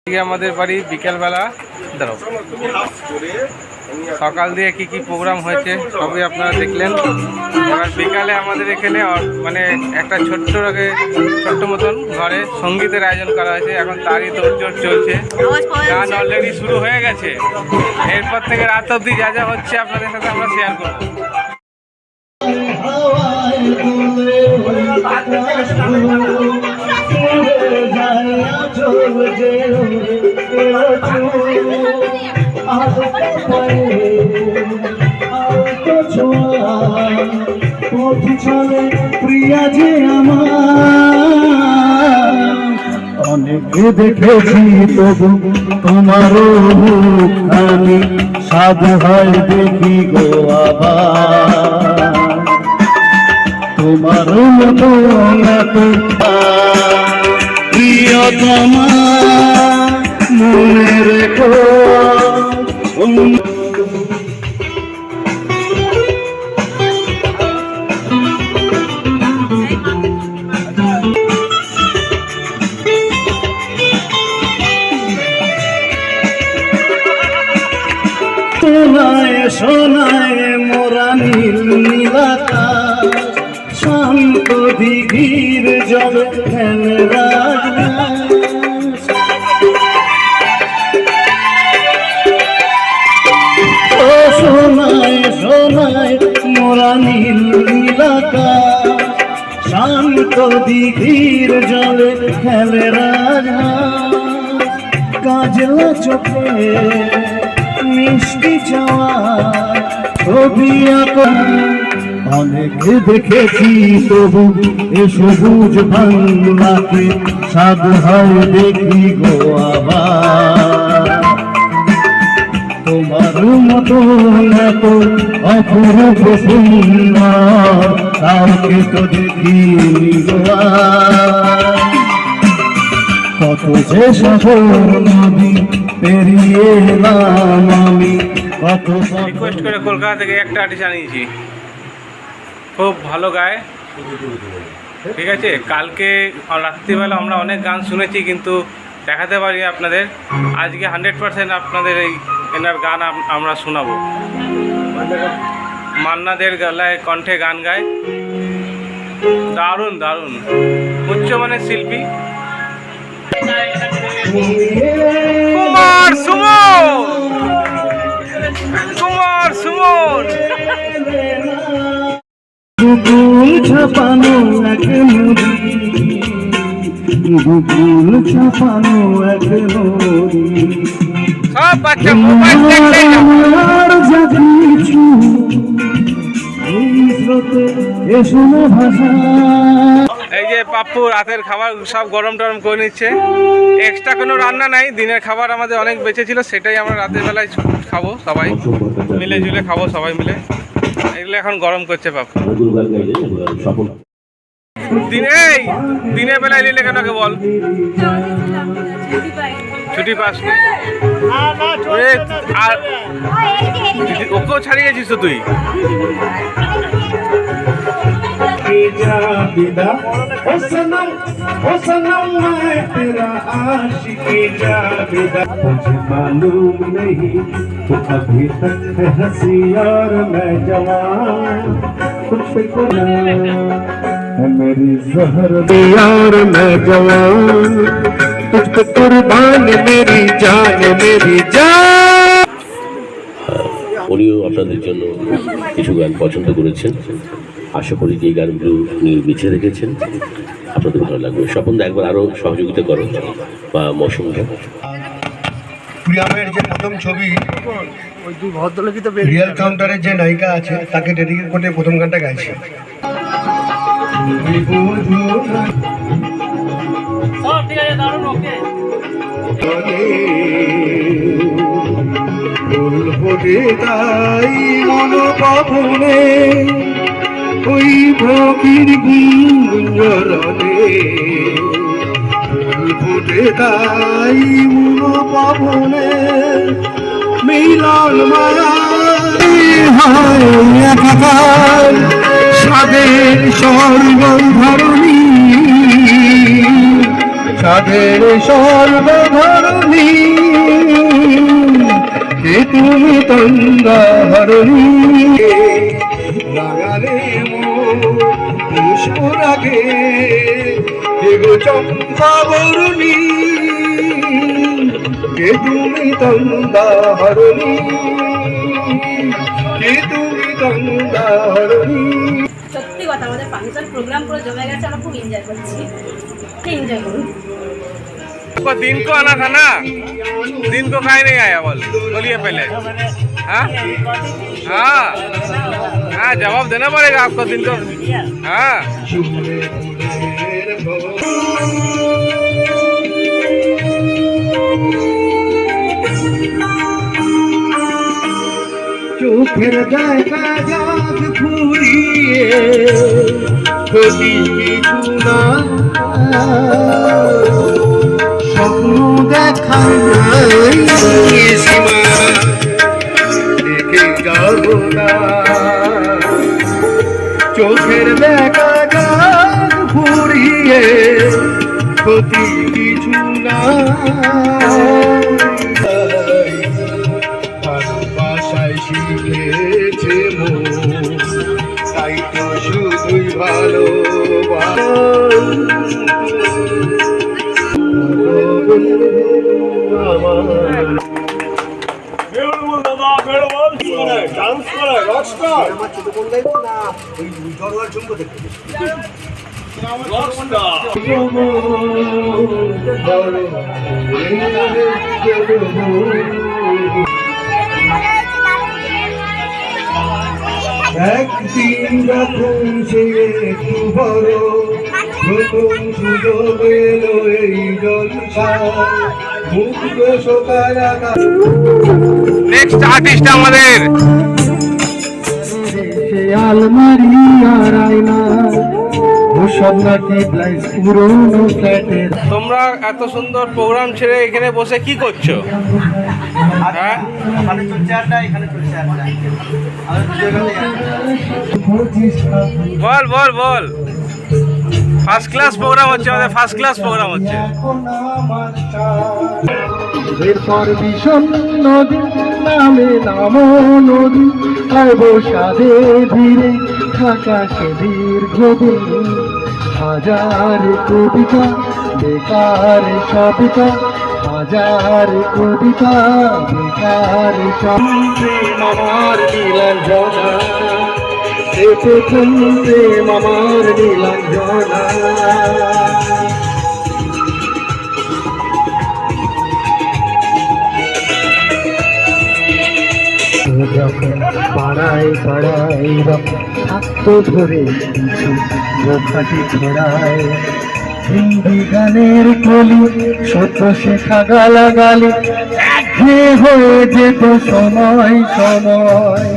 আমাদের বাড়ি বিকেলবেলা দাঁড়াও সকাল দিয়ে কি কি প্রোগ্রাম হয়েছে সবই আপনারা দেখলেন। এবার বিকালে আমাদের এখানে মানে একটা ছোট্ট মতন ঘরে সঙ্গীতের আয়োজন করা হয়েছে। এখন তারই তোড়জোড় চলছে, গান অলরেডি শুরু হয়ে গেছে। এরপর থেকে রাত অবধি যা যা হচ্ছে আপনাদের সাথে আমরা শেয়ার করবো। চলে প্রিয়া যে আমার অনেক দেখেছি তবু তোমারও আমি সাধু হয় দেখি গো আবার তোমার মতো প্রিয়তমা মনে রেখো। সোনায় সোনায় মোরা নীল নীলাকাশ শান্ত দিঘির জলে খেলে রাজরাস। ও সোনায় সোনায় মোরা নীল নীলাকাশ শান্ত দিঘির জলে খেলে রাজরাস। কাজলা চোখে মিষ্টি চাওয়া ছবি আঁকা অনেক দেখেছি তবু এ সবুজ বাংলাকে সাধু হয় দেখি গো আবার তোমার মতো এত অপরূপ সুন্দর কাউকে তো দেখিনি গো কত যে শহর নদী পেরিয়ে এলাম আমি কত রিকোয়েস্ট করে কলকাতা থেকে একটা আর্টিস্ট আনিয়েছি, খুব ভালো গায়। ঠিক আছে, কালকে রাত্রিবেলা আমরা অনেক গান শুনেছি কিন্তু দেখাতে পারি আপনাদের। আজকে 100% আপনাদের এই এনার গান আমরা শোনাবো। মান্নাদের গলায় কণ্ঠে গান গায়, দারুণ দারুণ উচ্চমানের শিল্পী কুমার সুমন। কুমার সুমন গুগল ছাপানো এক নদী, গুগল ছাপানো এক নদী সব বাচ্চা মোবাইল দেখতে আমার যা কিছু এই স্রোতে এসো না ভাষা। এই যে পাপ্পু রাতের খাবার সব গরম টরম করে নিচ্ছে। এক্সট্রা কোনো রান্না নাই, দিনের খাবার আমাদের অনেক বেঁচে ছিল, সেটাই আমরা রাতের বেলায় খাবো, সবাই মিলে ঝুলে খাবো সবাই মিলে। এগুলো এখন গরম করছে পাপ্পু। দিনের বেলায় নিলে কেন বল, ছুটি পাস আর ওকেও ছাড়িয়ে গেছিস তো তুই। विदा ओ सनम मैं तेरा आशिकी जा विदा मुझे मालूम नहीं तू अभी तक है हंसी और मैं जवान कुछ को है मेरी जहर और मैं जवान तुझ पे कुर्बान मेरी जान। উনিও আপনাদের জন্য কিছু গান পছন্দ করেছেন। আশা করি যে এই গানগুলো উনি বেছে রেখেছেন আপনাদের ভালো লাগবে। স্বপন একবার আরও সহযোগিতা করো বা মৌসুমটা। প্রিয়ামের যে প্রথম ছবি রিয়েল কাউন্টারের যে নায়িকা আছে তাকে ডেডিকেট করে প্রথম গানটা গাইছে। তাই মনোভাবনে ওই ভগির গুঞ্জরণে ফুটে তাই মনোভাবনে মিলন মায়া একাকার স্বাদের স্বর্গধরণী সাধের সর্বধরণী কে তুমি তঙ্গা হরণী লাগালে পুষ্পরাগে এগো চম্পা বরণী কে তুমি তঙ্গা হরণী কে তুমি তঙ্গা হরণী। সত্যি কথা আমাদের ফাংশন প্রোগ্রাম পুরো জমে গেছে, আমরা খুব এনজয় করছি, এনজয় করুন। दिन को आना था ना, दिन को काहे नहीं आया बोलिए पहले। हाँ हाँ हाँ, जवाब देना पड़ेगा आपको दिन को। हाँ চোখের দেখা যাক ফুরিয়ে ক্ষতি কিছু না, স্বপ্ন দেখার নাই সীমা দেখে যাব না। চোখের দেখা যাক ফুরিয়ে ক্ষতি কিছু না, ভালোবাসায় শিখেছে মন তাই তো শুধুই একদিন যখন সে একটু বড় নতুন সুযোগ এলো এই জলসা মুক্ত শোকারা নেক্সট আর্টিস্ট আমাদের সে আলমারি আর আয়না ওসব নাকি প্লাইস পুরোনো ফ্ল্যাটের। তোমরা এত সুন্দর প্রোগ্রাম ছেড়ে এখানে বসে কি করছো? হ্যাঁ বল বল বল, ফার্স্ট ক্লাস প্রোগ্রাম হচ্ছে, আমাদের ফার্স্ট ক্লাস প্রোগ্রাম হচ্ছে। এরপর বিষণ্ণ দিন নামে নামো নদী আর বসাদে ধীরে থাকা সে দীর্ঘদিন হাজার কবিতা বেকার সবিতা হাজার কবিতা বেকার প্রেম আমার নীলাঞ্জনা সে প্রথম প্রেম আমার নীলাঞ্জনা। যখন পাড়ায় পাড়ায় থাকতো ধরে কিছু বোখাটি ছড়ায় হিন্দি গানের কলি সত্য শেখা গালাগালি হয়ে যেত সময় সময়।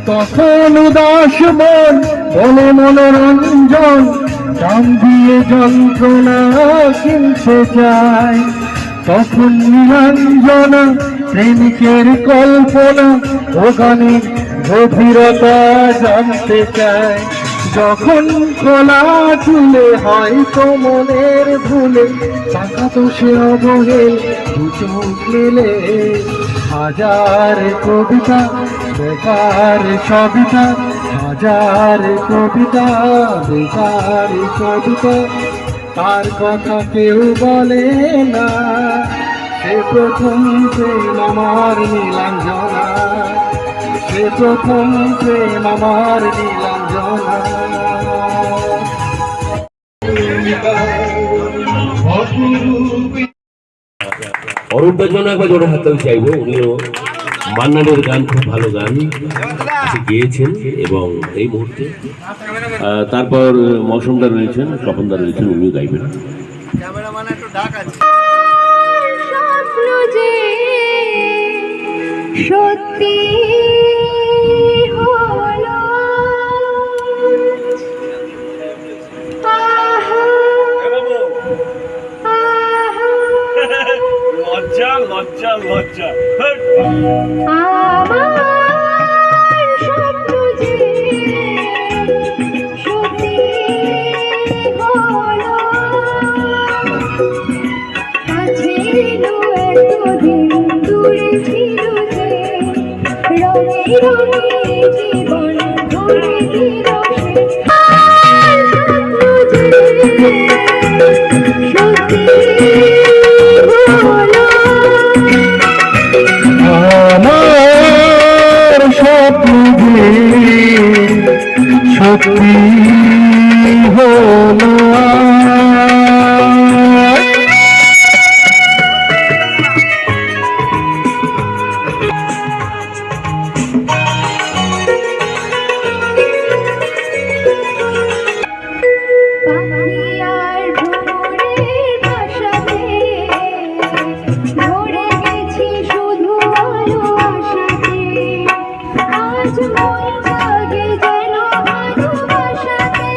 তখন উদাস মন বলে মনোরঞ্জন দাম দিয়ে যন্ত্রণা কিনতে চায়। তখন নীলাঞ্জনা প্রেমিকের কল্পনা ও গানের গভীরতা জানতে চায়। যখন খোলা চুলে হয়তো মনের ভুলে টাকা তো সে অবহেল দু চোখ মেলে হাজার কবিতা বেকার সবিতা হাজার কবিতা বেকার কবিতা তার কথা কেউ বলে না সে প্রথম প্রেম আমার নীলাঞ্জনা সে প্রথম প্রেম আমার নীলাঞ্জনা। অরূপদার জন্য একবার জোরে হাততালি চাইবো। উনিও মান্নানের গান খুব ভালো গান গেয়েছেন এবং এই মুহূর্তে তারপর মৌসুমদা রয়েছেন, স্বপনদা রয়েছেন, উনিও গাইবেন। স্বপ্ন যে সত্যি হলো লজ্জা লজ্জা লজ্জা আমার স্বপ্ন যে সত্যি হলো গেছিল যে রঙে রঙে জীবন ভরে দিল সে আর স্বপ্ন যে সত্যি হলো আমার স্বপ্ন যে সত্যি হলো পাখি আর ভ্রমরের বাসাতে ভরে গেছি শুধু আলো আশাতে আজ মন জাগে যেন ভালোবাসাতে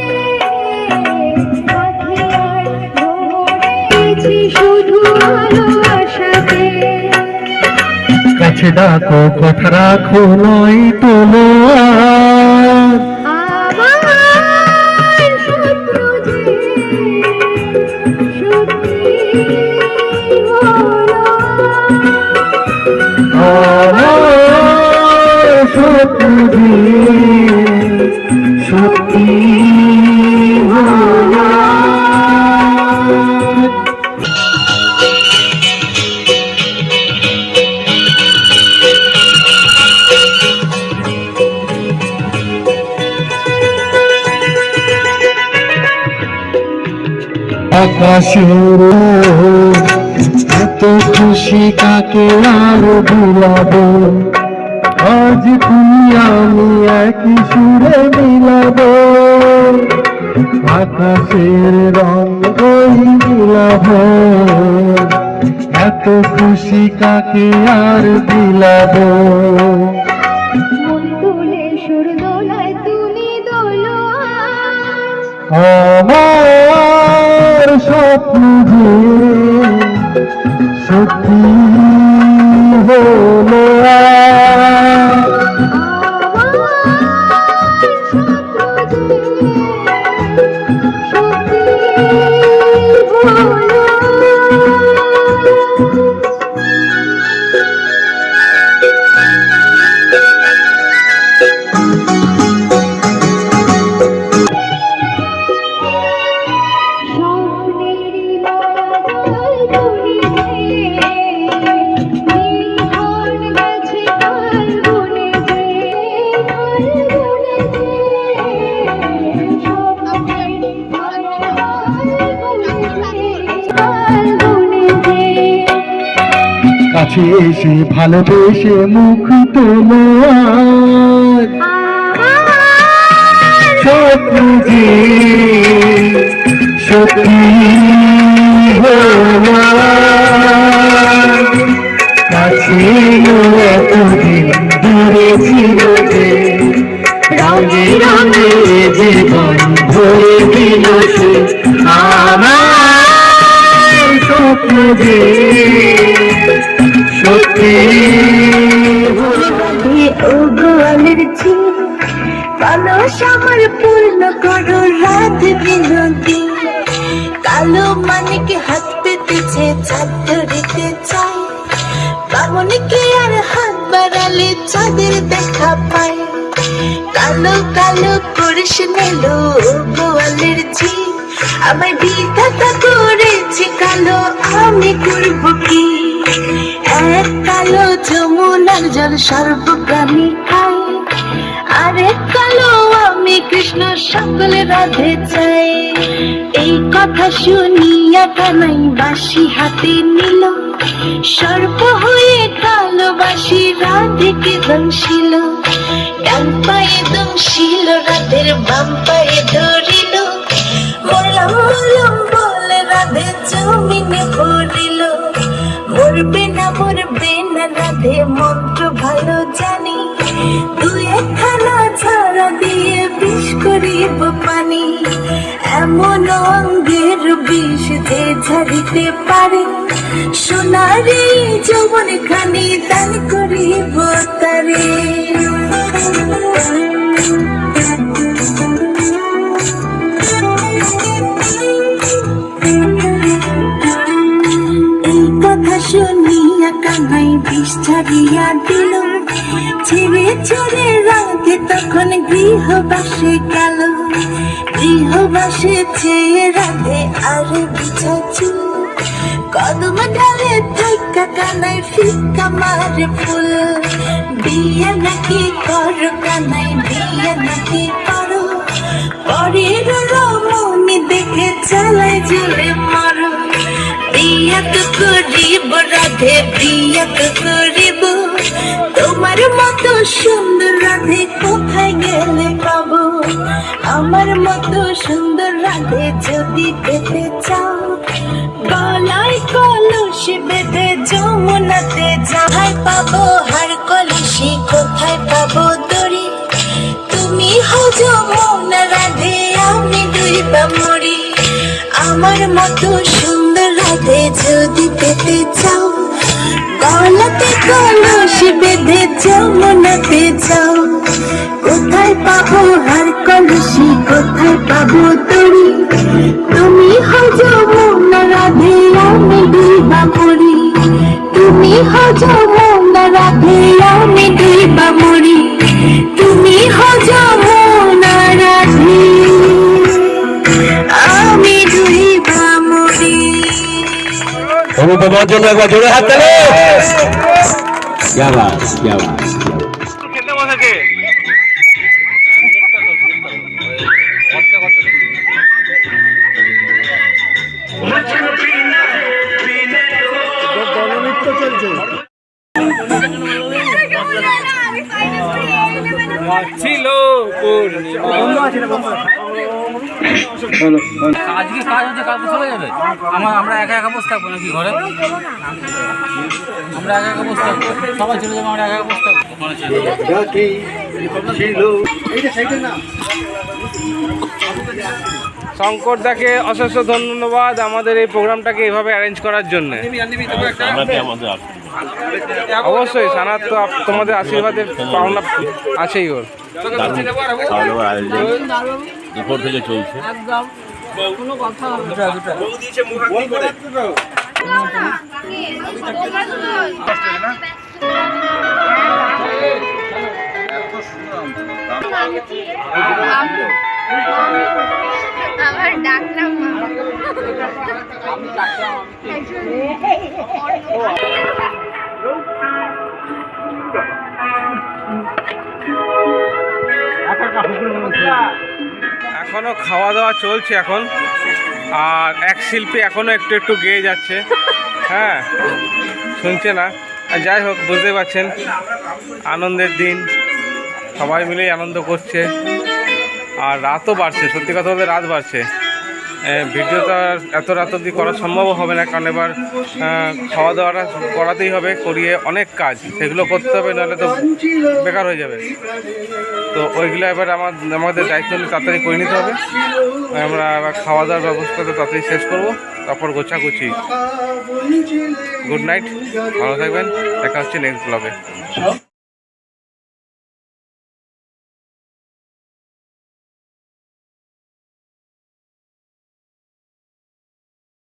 পাখি আর ভ্রমরে গেছি শুধু আলো আশাতে কাছে ডাকো কথা রাখো নয় তোলো আমার স্বপ্ন যে সত্যি হলো আমার স্বপ্ন যে সত্যি হলো আকাশের এত খুশি কাকে আর ভুলাবো আজ তুমি আমি একই সুরে মিলাবো আকাশের রং ওই মিলাবো এত খুশি কাকে আর বিলাবো মন তুলে সুর দোলায় তুমি দোলো আজ আমার স্বপ্ন যে সত্যি হলো কাছে এসে ভালোবেসে মুখ তোলো স্বপ্ন যে সত্যি হলো কাছে এতদিন দূরে ছিল যে রঙে রঙে জীবন ভরে দিল সে আমার স্বপ্ন যে সত্যি ওগোয়ালের ঝিল পালস আমার পূর্ণ করো রাত বিনতি কালো মানিকে হাত পেতেছে চাঁদ ধরিতে চাই বামনিকে আর হাত বাড়ালে চাঁদের দেখা পায় কালো কালো করিস নিলো ওগোয়ালের ঝিল আমার বিধাতা করেছে কালো আমি করবো কি এক কালো যমুনার জল সর্বপ্রাণী খাই আরেক কালো আমি কৃষ্ণ সকলে রাধে চাই এই কথা শুনিয়া কানাই বাঁশি হাতে নিল সর্প হয়ে কালো বাঁশি রাধেকে দংশিল ডান পায়ে দংশিল রাধের বাম পায়ে ধরিল বললাম বললাম বলে রাধে জমিনে পড়িল মরবে না রাধে মন্ত্র ভালো জানি দুই একখানা ছাড়া দিয়ে বিষ করিব পানি এমন অঙ্গের বিষ যে ঝাড়িতে পারে সোনারে যৌবন খানি দান করিব তারে এই কথা শুনে বলিয়া কানাই বিষ ছাড়িয়া দিল, ছেড়ে ছেড়ে রাতে তখন গৃহবাসে গেল। গৃহবাসে চেয়ে রাধে আর বিছাছিল, কদম ডালে থাইকা কানাই ফিকা মারে ফুল। বিয়ে নাকি করো কানাই, বিয়ে নাকি করো, পরের রমণী দেখে চালাই জলে মারো। বিয়ে তো করিব রাধে, বিয়ে তো করিব, তোমার মতো সুন্দর রাধে কোথায় গেলে পাবো? আমার মতো সুন্দর রাধে যদি পেতে চাও, গলায় কলসি বেঁধে যমুনাতে যাই পাবো। হার কলসি কোথায় পাবো দড়ি, তুমি হও যমুনা রাধে, আমি ডুইবা মরি। আমার মতো সুন্দর রাধে যদি পেতে চাও, গলাতে কলসি বেঁধে যমুনাতে যাও। কোথায় পাবো হার কলসি, কোথায় পাবো দড়ি, তুমি হও যমুনা রাধে, আমি ডুইবা মরি। তুমি হও যমুনা রাধে, আমি ডুইবা মরি। তুমি হও যমুনা রাধে, আমি ডুইবা মরি। অনুপমার জন্য একবার জোরে হাত তালি। क्या बात, क्या बात। খেতে বসেছে ছিল আজকে কাজ হচ্ছে, কালকে চলে যাবে। আমরা একা একা বসে থাকবো নাকি ঘরে? আমরা একা একা বসে থাকবো, সবাই চলে যাবো, আমরা একা একা বসে থাকবো। শঙ্কর দাকে অশেষ ধন্যবাদ আমাদের এই প্রোগ্রামটাকে এইভাবে অ্যারেঞ্জ করার জন্য। অবশ্যই সানাত তো তোমাদের আশীর্বাদের পাওনা আছেই ওর। দুপুর থেকে চলছে। আমার ডাকলাম মা। এখনো খাওয়া দাওয়া চলছে এখন, আর এক শিল্পী এখনো একটু একটু গেয়ে যাচ্ছে। হ্যাঁ, শুনছে না। আর যাই হোক, বুঝতে পারছেন আনন্দের দিন, সবাই মিলেই আনন্দ করছে। আর রাতও বাড়ছে, সত্যি কথা বলতে রাত বাড়ছে। ভিডিওটা এত রাত অবধি করা সম্ভব হবে না, কারণ এবার খাওয়া দাওয়াটা করাতেই হবে, করিয়ে অনেক কাজ সেগুলো করতে হবে, নাহলে তো বেকার হয়ে যাবে। তো ওইগুলো এবার আমাদের দায়িত্ব নিয়ে তাড়াতাড়ি করে নিতে হবে। আমরা এবার খাওয়া দাওয়ার ব্যবস্থাটা তাড়াতাড়ি শেষ করবো, তারপর গোছাগুছি। গুড নাইট, ভালো থাকবেন, দেখা হচ্ছে নেক্সট ব্লগে।